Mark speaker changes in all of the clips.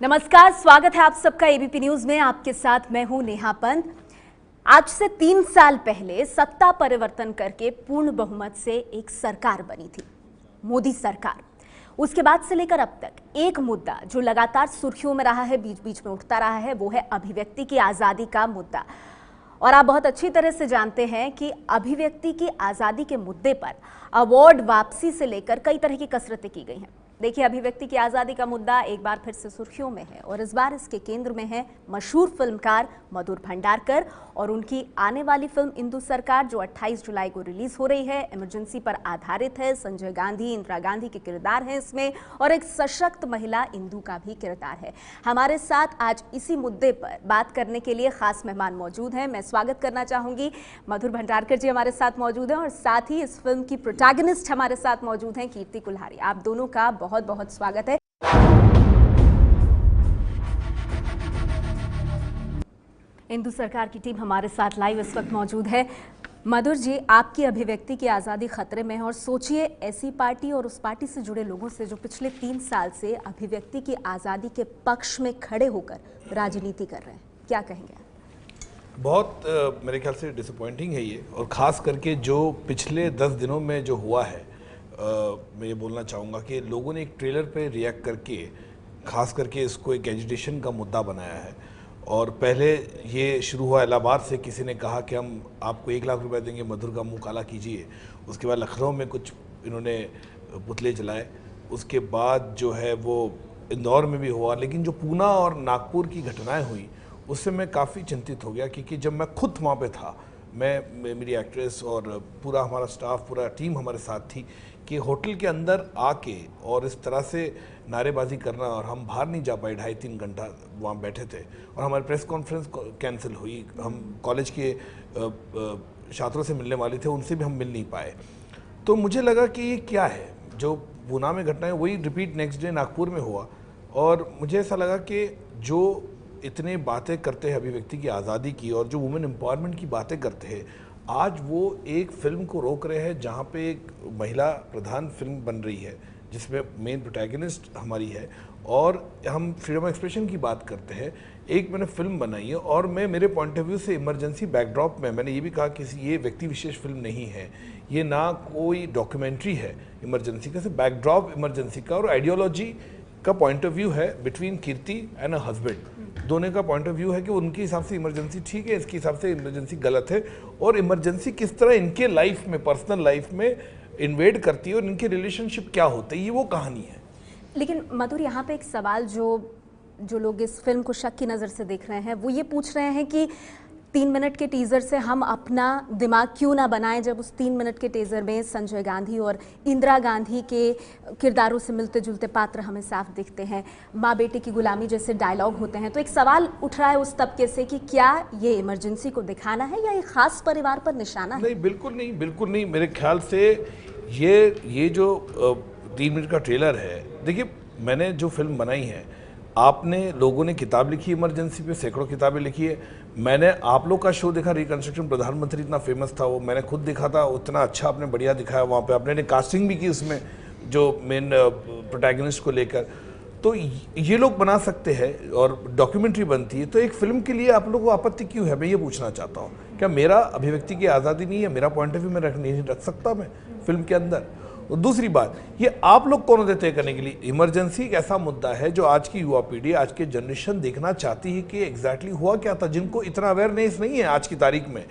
Speaker 1: नमस्कार, स्वागत है आप सबका एबीपी न्यूज में। आपके साथ मैं हूं नेहा पंत। आज से 3 साल पहले सत्ता परिवर्तन करके पूर्ण बहुमत से एक सरकार बनी थी, मोदी सरकार। उसके बाद से लेकर अब तक एक मुद्दा जो लगातार सुर्खियों में रहा है, बीच बीच में उठता रहा है, वो है अभिव्यक्ति की आजादी का मुद्दा। और आप बहुत अच्छी तरह से जानते हैं कि अभिव्यक्ति की आजादी के मुद्दे पर अवार्ड वापसी से लेकर कई तरह की कसरतें की गई हैं। देखिए, अभिव्यक्ति की आजादी का मुद्दा एक बार फिर से सुर्खियों में है और इस बार इसके केंद्र में है मशहूर फिल्मकार मधुर भंडारकर और उनकी आने वाली फिल्म इंदु सरकार, जो 28 जुलाई को रिलीज हो रही है। इमरजेंसी पर आधारित है। संजय गांधी, इंदिरा गांधी के किरदार हैं इसमें और एक सशक्त महिला इंदु का भी किरदार है। हमारे साथ आज इसी मुद्दे पर बात करने के लिए खास मेहमान मौजूद हैं। मैं स्वागत करना चाहूंगी, मधुर भंडारकर जी हमारे साथ मौजूद हैं और साथ ही इस फिल्म की प्रोटैगनिस्ट हमारे साथ मौजूद हैं कीर्ति कुल्हारी। आप दोनों का बहुत बहुत स्वागत है। इंदु सरकार की टीम हमारे साथ लाइव इस वक्त मौजूद है। मधुर जी, आपकी अभिव्यक्ति की आज़ादी खतरे में है और सोचिए ऐसी पार्टी और उस पार्टी से जुड़े लोगों से जो पिछले 3 साल से अभिव्यक्ति की आज़ादी के पक्ष में खड़े होकर राजनीति कर रहे हैं, क्या कहेंगे?
Speaker 2: बहुत मेरे ख्याल से डिसअपॉइंटिंग है ये, और ख़ास करके जो पिछले 10 दिनों में जो हुआ है। मैं ये बोलना चाहूँगा कि लोगों ने एक ट्रेलर पे रिएक्ट करके ख़ास करके इसको एक एजिटेशन का मुद्दा बनाया है। और पहले ये शुरू हुआ इलाहाबाद से, किसी ने कहा कि हम आपको 1 लाख रुपए देंगे, मधुर का मुंह काला कीजिए। उसके बाद लखनऊ में कुछ इन्होंने पुतले जलाए। उसके बाद जो है वो इंदौर में भी हुआ। लेकिन जो पूना और नागपुर की घटनाएं हुई उससे मैं काफ़ी चिंतित हो गया, क्योंकि जब मैं खुद वहाँ पे था, मेरी एक्ट्रेस और पूरा हमारा स्टाफ, पूरा टीम हमारे साथ थी, कि होटल के अंदर आके और इस तरह से नारेबाजी करना, और हम बाहर नहीं जा पाए, 2.5-3 घंटा वहाँ बैठे थे और हमारी प्रेस कॉन्फ्रेंस कैंसिल हुई। हम कॉलेज के छात्रों से मिलने वाले थे, उनसे भी हम मिल नहीं पाए। तो मुझे लगा कि ये क्या है, जो पूना में घटना है वही रिपीट नेक्स्ट डे नागपुर में हुआ। और मुझे ऐसा लगा कि जो इतने बातें करते हैं अभिव्यक्ति की आज़ादी की और जो वुमेन एम्पावरमेंट की बातें करते हैं, आज वो एक फिल्म को रोक रहे हैं जहाँ पे एक महिला प्रधान फिल्म बन रही है जिसमें मेन प्रोटैगनिस्ट हमारी है, और हम फ्रीडम एक्सप्रेशन की बात करते हैं। एक मैंने फिल्म बनाई है और मैं मेरे पॉइंट ऑफ व्यू से इमरजेंसी बैकड्रॉप में मैंने ये भी कहा कि ये व्यक्ति विशेष फिल्म नहीं है, ये ना कोई डॉक्यूमेंट्री है इमरजेंसी का, सिर्फ बैकड्रॉप इमरजेंसी का और आइडियोलॉजी का पॉइंट ऑफ व्यू है between Kirti and a husband. दोनों का पॉइंट ऑफ व्यू है कि उनके हिसाब से इमरजेंसी ठीक है, इसके हिसाब से इमरजेंसी गलत है, और इमरजेंसी किस तरह इनके लाइफ में, पर्सनल लाइफ में इन्वेड करती है और इनके रिलेशनशिप क्या होते हैं, ये वो कहानी है।
Speaker 1: लेकिन मधुर, यहाँ पे एक सवाल जो लोग इस फिल्म को शक की नज़र से देख रहे हैं, वो ये पूछ रहे हैं कि 3 मिनट के टीज़र से हम अपना दिमाग क्यों ना बनाएं, जब उस 3 मिनट के टीज़र में संजय गांधी और इंदिरा गांधी के किरदारों से मिलते जुलते पात्र हमें साफ दिखते हैं, माँ बेटे की गुलामी जैसे डायलॉग होते हैं। तो एक सवाल उठ रहा है उस तबके से कि क्या ये इमरजेंसी को दिखाना है या एक खास परिवार पर निशाना है?
Speaker 2: नहीं, बिल्कुल नहीं, बिल्कुल नहीं। मेरे ख्याल से ये जो 3 मिनट का ट्रेलर है, देखिए मैंने जो फिल्म बनाई है, आपने लोगों ने किताब लिखी इमरजेंसी पे, सैकड़ों किताबें लिखी है। मैंने आप लोग का शो देखा, रिकंस्ट्रक्शन, प्रधानमंत्री इतना फेमस था वो, मैंने खुद देखा था, उतना अच्छा आपने बढ़िया दिखाया वहाँ पे। आपने कास्टिंग भी की उसमें जो मेन प्रोटैगनिस्ट को लेकर। तो ये लोग बना सकते हैं और डॉक्यूमेंट्री बनती है, तो एक फिल्म के लिए आप लोगों को आपत्ति क्यों है? मैं ये पूछना चाहता हूँ। क्या मेरा अभिव्यक्ति की आज़ादी नहीं है? मेरा पॉइंट ऑफ व्यू में नहीं रख सकता मैं फिल्म के अंदर? और दूसरी बात, ये आप लोग कौन होते तय करने के लिए? इमरजेंसी एक ऐसा मुद्दा है जो आज की युवा पीढ़ी, आज के जनरेशन देखना चाहती है कि एग्जैक्टली हुआ क्या था, जिनको इतना अवेयरनेस नहीं है आज की तारीख में।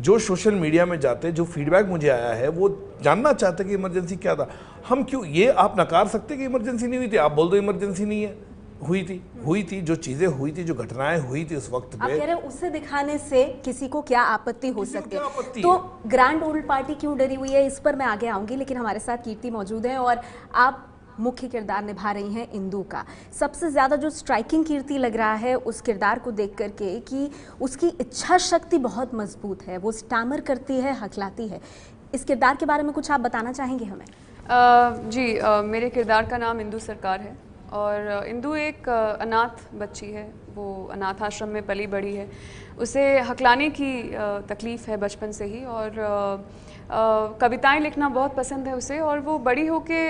Speaker 2: जो सोशल मीडिया में जाते, जो फीडबैक मुझे आया है, वो जानना चाहते कि इमरजेंसी क्या था। हम क्यों ये आप नकार सकते कि इमरजेंसी नहीं हुई थी? आप बोल दो इमरजेंसी नहीं है, हुई थी जो चीजें हुई थी, जो घटनाएं हुई थी उस वक्त पे।
Speaker 1: आप कह रहे हैं उसे दिखाने से किसी को क्या आपत्ति हो सकती है? तो ग्रैंड ओल्ड पार्टी क्यों डरी हुई है, इस पर मैं आगे आऊंगी, लेकिन हमारे साथ कीर्ति मौजूद है और आप मुख्य किरदार निभा रही हैं इंदु का। सबसे ज्यादा जो स्ट्राइकिंग कीर्ति लग रहा है उस किरदार को देख करके कि उसकी इच्छा शक्ति बहुत मजबूत है, वो स्टैमर करती है, हकलाती है। इस किरदार के बारे में कुछ आप बताना चाहेंगे हमें?
Speaker 3: मेरे किरदार का नाम इंदु सरकार है और इंदु एक अनाथ बच्ची है। वो अनाथ आश्रम में पली बड़ी है उसे हकलाने की तकलीफ़ है बचपन से ही, और कविताएं लिखना बहुत पसंद है उसे, और वो बड़ी होके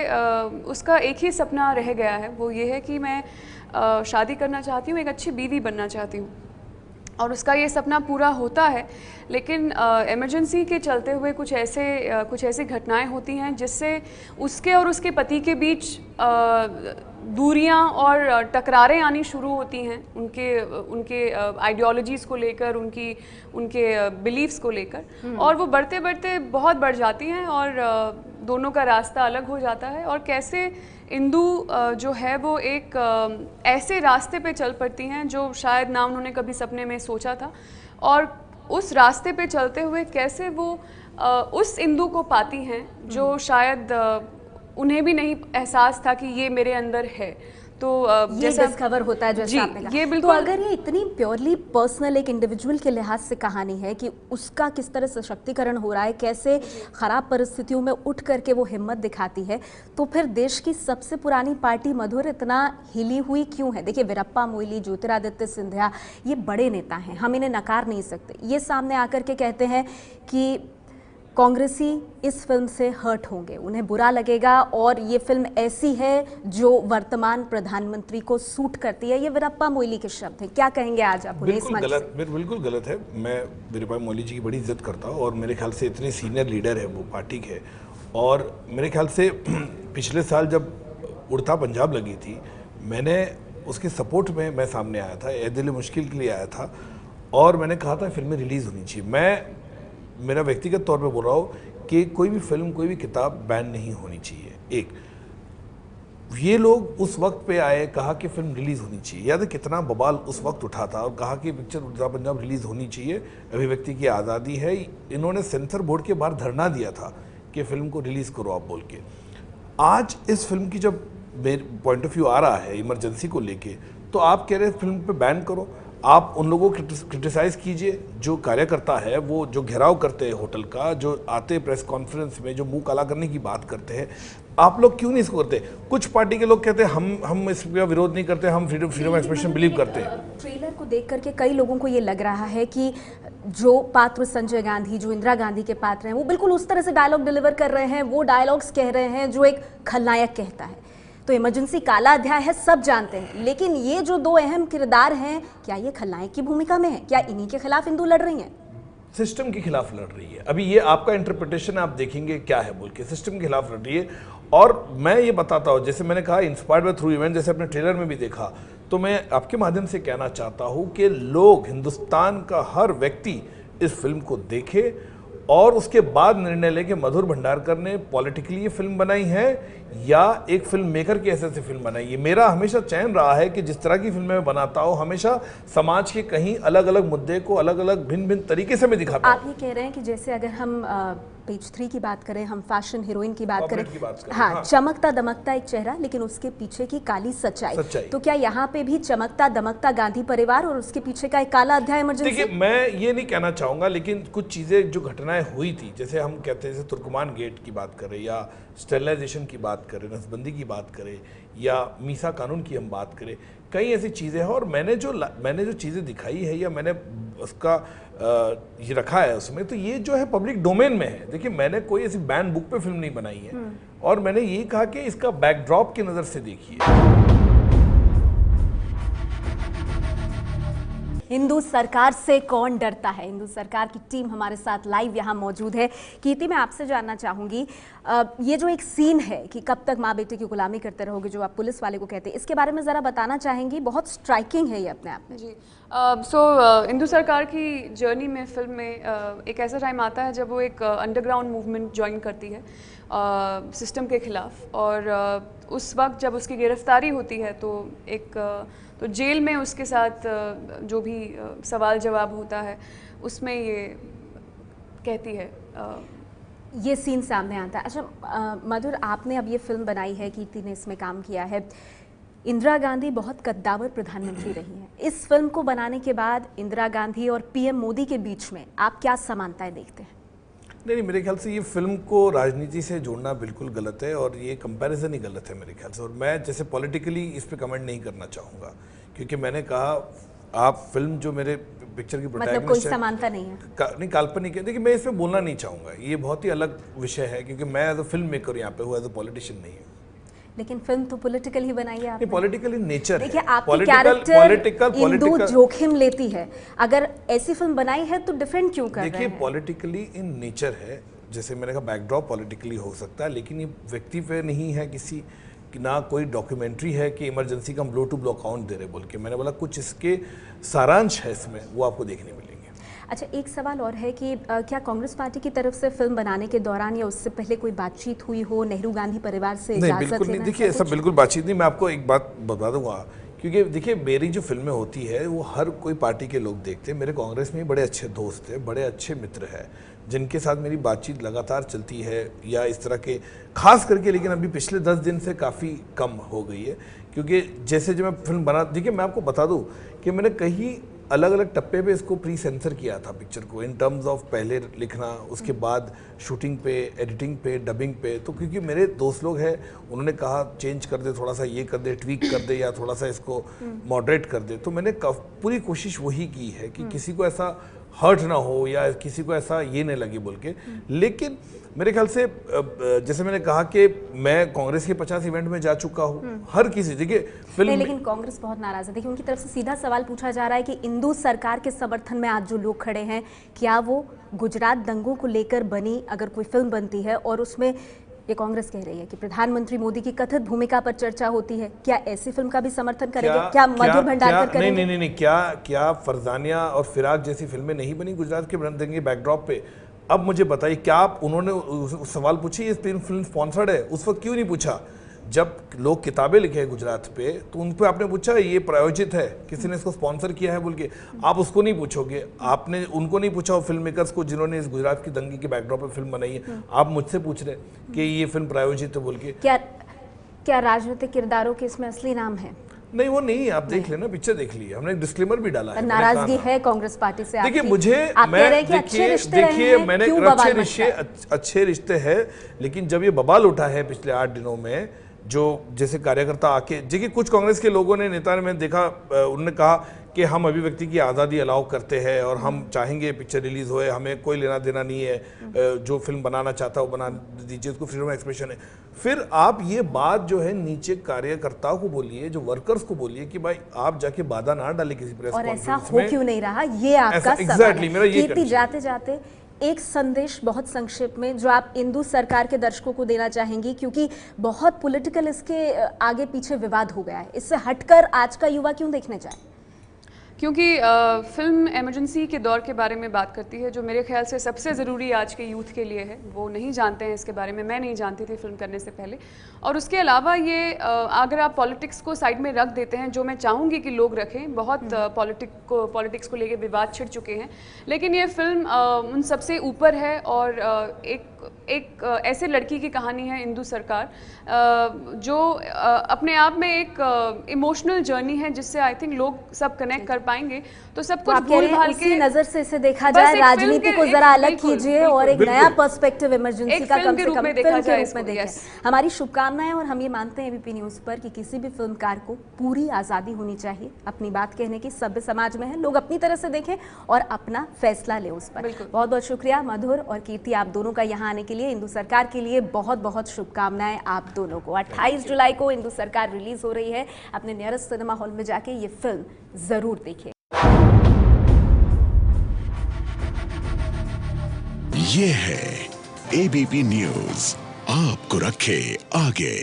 Speaker 3: उसका एक ही सपना रह गया है, वो ये है कि मैं शादी करना चाहती हूँ, एक अच्छी बीवी बनना चाहती हूँ, और उसका ये सपना पूरा होता है। लेकिन इमरजेंसी के चलते हुए कुछ ऐसी घटनाएं होती हैं जिससे उसके और उसके पति के बीच दूरियां और टकरारें आनी शुरू होती हैं, उनके आइडियोलॉजीज़ को लेकर, उनके बिलीव्स को लेकर, और वो बढ़ते बढ़ते बहुत बढ़ जाती हैं, और दोनों का रास्ता अलग हो जाता है। और कैसे इंदु जो है वो एक ऐसे रास्ते पे चल पड़ती हैं जो शायद ना उन्होंने कभी सपने में सोचा था, और उस रास्ते पे चलते हुए कैसे वो उस इंदु को पाती हैं जो शायद उन्हें भी नहीं एहसास था कि ये मेरे अंदर है। तो
Speaker 1: ये डिस्कवर होता है जैसे आपने कहा।
Speaker 3: ये
Speaker 1: तो
Speaker 3: बिल्कुल,
Speaker 1: अगर ये इतनी प्योरली पर्सनल एक इंडिविजुअल के लिहाज से कहानी है कि उसका किस तरह सशक्तिकरण हो रहा है, कैसे खराब परिस्थितियों में उठ करके वो हिम्मत दिखाती है, तो फिर देश की सबसे पुरानी पार्टी मधुर इतना हिली हुई क्यों है? देखिए, वीरप्पा मोइली, ज्योतिरादित्य सिंधिया, ये बड़े नेता हैं, हम इन्हें नकार नहीं सकते। ये सामने आकर के कहते हैं कि कांग्रेसी इस फिल्म से हर्ट होंगे, उन्हें बुरा लगेगा, और ये फिल्म ऐसी है जो वर्तमान प्रधानमंत्री को सूट करती है। ये वीरप्पा मोइली के शब्द हैं। क्या कहेंगे आज आप उन्हें इस मंच से?
Speaker 2: बिल्कुल गलत है। मैं वीरप्पा मोइली जी की बड़ी इज्जत करता हूँ, और मेरे ख्याल से इतने सीनियर लीडर है वो पार्टी के, और मेरे ख्याल से पिछले साल जब उड़ता पंजाब लगी थी, मैंने उसके सपोर्ट में मैं सामने आया था, ए दिल मुश्किल के लिए आया था, और मैंने कहा था फिल्में रिलीज़ होनी चाहिए। मैं मेरा व्यक्तिगत तौर पे बोल रहा हूँ कि कोई भी फिल्म, कोई भी किताब बैन नहीं होनी चाहिए। एक ये लोग उस वक्त पे आए, कहा कि फिल्म रिलीज़ होनी चाहिए, याद है कितना बवाल उस वक्त उठा था, और कहा कि पिक्चर उड़ता पंजाब रिलीज़ होनी चाहिए, अभिव्यक्ति की आज़ादी है। इन्होंने सेंसर बोर्ड के बाहर धरना दिया था कि फिल्म को रिलीज़ करो आप बोल के। आज इस फिल्म की जब पॉइंट ऑफ व्यू आ रहा है इमरजेंसी को लेके, तो आप कह रहे हैं फिल्म पे बैन करो। आप उन लोगों को क्रिटिसाइज कीजिए जो कार्यकर्ता है, वो जो घेराव करते हैं होटल का, जो आते प्रेस कॉन्फ्रेंस में जो मुंह काला करने की बात करते हैं, आप लोग क्यों नहीं इसको करते? कुछ पार्टी के लोग कहते हैं हम इसका विरोध नहीं करते, हम फ्रीडम एक्सप्रेशन बिलीव करते हैं।
Speaker 1: ट्रेलर को देख करके कई लोगों को ये लग रहा है कि जो पात्र संजय गांधी, जो इंदिरा गांधी के पात्र हैं, वो बिल्कुल उस तरह से डायलॉग डिलीवर कर रहे हैं, वो डायलॉग्स कह रहे हैं जो एक खलनायक कहता है। तो इमरजेंसी काला अध्याय है, सब जानते हैं, लेकिन ये जो दो अहम किरदार हैं, क्या ये खलनायक की भूमिका में है? क्या इन्हीं के खिलाफ इंदु लड़ रही हैं?
Speaker 2: सिस्टम के खिलाफ लड़ रही है। अभी ये आपका इंटरप्रिटेशन आप देखेंगे क्या है बोल के, सिस्टम के खिलाफ लड़ रही है। और मैं ये बताता हूँ, जैसे मैंने कहा इंस्पायर्ड बाय थ्रू इवेंट, जैसे अपने ट्रेलर में भी देखा, तो मैं आपके माध्यम से कहना चाहता हूँ कि लोग, हिंदुस्तान का हर व्यक्ति इस फिल्म को देखे, और उसके बाद निर्णय लेके मधुर भंडारकर ने पॉलिटिकली ये फिल्म बनाई है या एक फिल्म मेकर की हैसियत से फिल्म बनाई है। मेरा हमेशा चयन रहा है कि जिस तरह की फिल्में मैं बनाता हूँ, हमेशा समाज के कहीं अलग अलग मुद्दे को अलग अलग भिन्न भिन्न तरीके से मैं दिखाता हूँ।
Speaker 1: आप ये कह रहे हैं कि जैसे अगर हम पेज 3 की बात करें, हम फैशन हीरोइन की बात करें, हाँ, चमकता दमकता एक चेहरा, लेकिन उसके पीछे की काली सच्चाई। तो क्या यहाँ पे भी चमकता दमकता गांधी परिवार और उसके पीछे का एक काला अध्याय इमरजेंसी?
Speaker 2: देखिए, मैं ये नहीं कहना चाहूँगा, लेकिन कुछ चीज़ें जो घटनाएं हुई थी, जैसे हम कहते हैं, जैसे तुर्कमान गेट की बात करें, या स्टेरिलाइजेशन की बात करें, नसबंदी की बात करें, या मीसा कानून की हम बात करें, कई ऐसी चीज़ें हैं। और मैंने जो चीज़ें दिखाई है या मैंने उसका ये रखा है उसमें, तो ये जो है पब्लिक डोमेन में है। देखिए, मैंने कोई ऐसी बैन बुक पे फिल्म नहीं बनाई है, और मैंने यही कहा कि इसका बैकड्रॉप की नज़र से देखिए।
Speaker 1: हिंदू सरकार से कौन डरता है? हिंदू सरकार की टीम हमारे साथ लाइव यहाँ मौजूद है। कीर्ति, मैं आपसे जानना चाहूँगी, ये जो एक सीन है कि कब तक माँ बेटे की गुलामी करते रहोगे, जो आप पुलिस वाले को कहते हैं, इसके बारे में ज़रा बताना चाहेंगी? बहुत स्ट्राइकिंग है ये अपने आप में।
Speaker 3: जी, हिंदू सरकार की जर्नी में, फिल्म में एक ऐसा टाइम आता है जब वो एक अंडरग्राउंड मूवमेंट ज्वाइन करती है सिस्टम के खिलाफ, और उस वक्त जब उसकी गिरफ्तारी होती है तो जेल में उसके साथ जो भी सवाल जवाब होता है, उसमें ये कहती है,
Speaker 1: ये सीन सामने आता है। अच्छा मधुर, आपने अब ये फिल्म बनाई है, कीर्ति ने इसमें काम किया है। इंदिरा गांधी बहुत कद्दावर प्रधानमंत्री रही हैं। इस फिल्म को बनाने के बाद इंदिरा गांधी और पीएम मोदी के बीच में आप क्या समानताएं देखते हैं?
Speaker 2: नहीं, मेरे ख्याल से ये फिल्म को राजनीति से जोड़ना बिल्कुल गलत है, और ये कंपैरिजन ही गलत है मेरे ख्याल से। और मैं जैसे पॉलिटिकली इस पे कमेंट नहीं करना चाहूँगा, क्योंकि मैंने कहा, आप फिल्म जो मेरे पिक्चर की
Speaker 1: मतलब कोई
Speaker 2: प्रोटैगनिस्ट है,
Speaker 1: समानता नहीं है।
Speaker 2: नहीं काल्पनिक है। देखिए मैं इसमें बोलना नहीं चाहूँगा, ये बहुत ही अलग विषय है, क्योंकि मैं एज अ फिल्म मेकर यहाँ पे हूँ, एज अ पॉलिटिशियन नहीं हूँ।
Speaker 1: लेकिन फिल्म तो पॉलिटिकल ही बनाई है आपने।
Speaker 2: पॉलिटिकल इन नेचर
Speaker 1: देखिए
Speaker 2: है,
Speaker 1: आपकी कैरेक्टर इंदू
Speaker 2: पॉलिटिकल।
Speaker 1: जोखिम लेती है, अगर ऐसी फिल्म बनाई है तो डिफेंड क्यों कर रहे
Speaker 2: देखिए
Speaker 1: हैं?
Speaker 2: पॉलिटिकली इन नेचर है, जैसे मैंने कहा बैकड्रॉप पॉलिटिकली हो सकता है, लेकिन ये व्यक्ति पे नहीं है किसी कि, ना कोई डॉक्यूमेंट्री है कि इमरजेंसी का हम ब्लो टू ब्लो अकाउंट दे रहे बोल के। मैंने बोला कुछ इसके सारांश है इसमें, वो आपको देखने मिलेंगे।
Speaker 1: अच्छा, एक सवाल और है कि क्या कांग्रेस पार्टी की तरफ से फिल्म बनाने के दौरान या उससे पहले कोई बातचीत हुई हो नेहरू गांधी परिवार से
Speaker 2: नहीं,
Speaker 1: इजाजत
Speaker 2: बिल्कुल नहीं।
Speaker 1: लेना?
Speaker 2: देखिए ऐसा बिल्कुल बातचीत नहीं। मैं आपको एक बात बता दूंगा, क्योंकि देखिए मेरी जो फिल्में होती है वो हर कोई पार्टी के लोग देखते हैं। मेरे कांग्रेस में बड़े अच्छे दोस्त हैं, बड़े अच्छे मित्र हैं, जिनके साथ मेरी बातचीत लगातार चलती है, या इस तरह के खास करके। लेकिन अभी पिछले 10 दिन से काफ़ी कम हो गई है, क्योंकि जैसे जब मैं फिल्म बना, देखिए मैं आपको बता दूं कि मैंने कहीं अलग अलग टप्पे पे इसको प्री सेंसर किया था पिक्चर को, इन टर्म्स ऑफ पहले लिखना, उसके बाद शूटिंग पे, एडिटिंग पे, डबिंग पे। तो क्योंकि मेरे दोस्त लोग हैं, उन्होंने कहा चेंज कर दे, थोड़ा सा ये कर दे, ट्वीक कर दे, या थोड़ा सा इसको मॉडरेट कर दे। तो मैंने पूरी कोशिश वही की है कि किसी को ऐसा हर्ट ना हो या किसी को ऐसा ये नहीं लगे बोल के। लेकिन मेरे ख्याल से जैसे मैंने कहा कि मैं कांग्रेस के 50 इवेंट में जा चुका हूँ, हर किसी, देखिए फिल्म
Speaker 1: नहीं, लेकिन कांग्रेस बहुत नाराज है। देखिए उनकी तरफ से सीधा सवाल पूछा जा रहा है कि इंदू सरकार के समर्थन में आज जो लोग खड़े हैं, क्या वो गुजरात दंगों को लेकर बनी अगर कोई फिल्म बनती है और उसमें ये कांग्रेस कह रही है कि प्रधानमंत्री मोदी की कथित भूमिका पर चर्चा होती है, क्या ऐसी फिल्म का भी समर्थन करेंगे? क्या मधुर भंडारकर करेंगे?
Speaker 2: नहीं, क्या फरजानिया और फिराक जैसी फिल्में नहीं बनी गुजरात के देंगे बैकड्रॉप पे? अब मुझे बताइए, क्या आप उन्होंने सवाल पूछे ये फिल्म स्पॉन्सर्ड है? उस वक्त क्यों नहीं पूछा? जब लोग किताबें लिखे हैं गुजरात पे, तो उन पे आपने पूछा ये प्रायोजित है, किसी ने इसको स्पॉन्सर किया है बोल के? आप उसको नहीं पूछोगे, आपने उनको नहीं पूछा, फिल्म मेकर्स को जिन्होंने इस गुजरात की दंगे के बैकड्रॉप पे फिल्म बनाई है। आप मुझसे पूछ रहे कि ये फिल्म प्रायोजित है बोल के।
Speaker 1: क्या राजनीतिक किरदारों के इसमें असली नाम है?
Speaker 2: नहीं, वो नहीं, आप देख लेना, पिक्चर देख ली, हमने एक डिस्क्लेमर भी डाला है।
Speaker 1: नाराजगी है कांग्रेस पार्टी से?
Speaker 2: देखिए मुझे, देखिए मैंने अच्छे रिश्ते हैं, लेकिन जब ये बवाल उठा है पिछले 8 दिनों में, जो जैसे कार्यकर्ता आके, देखिए कुछ कांग्रेस के लोगों ने, नेता ने, मैंने देखा, उन्होंने कहा कि हम अभिव्यक्ति की आज़ादी अलाउ करते हैं और हम चाहेंगे पिक्चर रिलीज होए, हमें कोई लेना देना नहीं है, जो फिल्म बनाना चाहता है वो बना दीजिए, उसको फ्रीडम ऑफ एक्सप्रेशन है। फिर आप ये बात जो है नीचे कार्यकर्ताओं को बोलिए, जो वर्कर्स को बोलिए कि भाई आप जाके बाधा ना डाले किसी प्रेस कॉन्फ्रेंस में।
Speaker 1: और ऐसा हो क्यों नहीं रहा, ये आपका सवाल है। कीर्ति, जाते जाते एक संदेश बहुत संक्षेप में जो आप इंदू सरकार के दर्शकों को देना चाहेंगी, क्योंकि बहुत पॉलिटिकल इसके आगे पीछे विवाद हो गया है, इससे हटकर आज का युवा क्यों देखने जाए?
Speaker 3: क्योंकि फिल्म इमरजेंसी के दौर के बारे में बात करती है, जो मेरे ख्याल से सबसे ज़रूरी आज के यूथ के लिए है। वो नहीं जानते हैं इसके बारे में, मैं नहीं जानती थी फिल्म करने से पहले। और उसके अलावा ये अगर आप पॉलिटिक्स को साइड में रख देते हैं, जो मैं चाहूँगी कि लोग रखें, बहुत पॉलिटिक्स को लेके विवाद छिड़ चुके हैं, लेकिन ये फिल्म उन सबसे ऊपर है। और एक ऐसे लड़की की कहानी है इंदू सरकार, जो अपने आप में एक इमोशनल जर्नी है, जिससे आई थिंक लोग सब कनेक्ट कर पाएंगे। तो सब कुछ भूल भाल के
Speaker 1: नजर से इसे देखा जाए, राजनीति को जरा अलग कीजिए और एक नया पर्सपेक्टिव इमरजेंसी का कम से कम फिल्म के रूप में देखें। हमारी शुभकामनाएं, और हम ये मानते हैं एबीपी न्यूज पर कि किसी भी फिल्मकार को पूरी आजादी होनी चाहिए अपनी बात कहने की। सभ्य समाज में है, लोग अपनी तरह से देखें और अपना फैसला ले उस पर। बहुत बहुत शुक्रिया मधुर और कीर्ति, आप दोनों का यहाँ आने के लिए। इंदू सरकार के लिए बहुत बहुत शुभकामनाएं आप दोनों को। 28 जुलाई को इंदू सरकार रिलीज हो रही है, अपने नियरेस्ट सिनेमा हॉल में जाके ये फिल्म जरूर देखें।
Speaker 4: ये है एबीपी न्यूज़, आपको रखे आगे।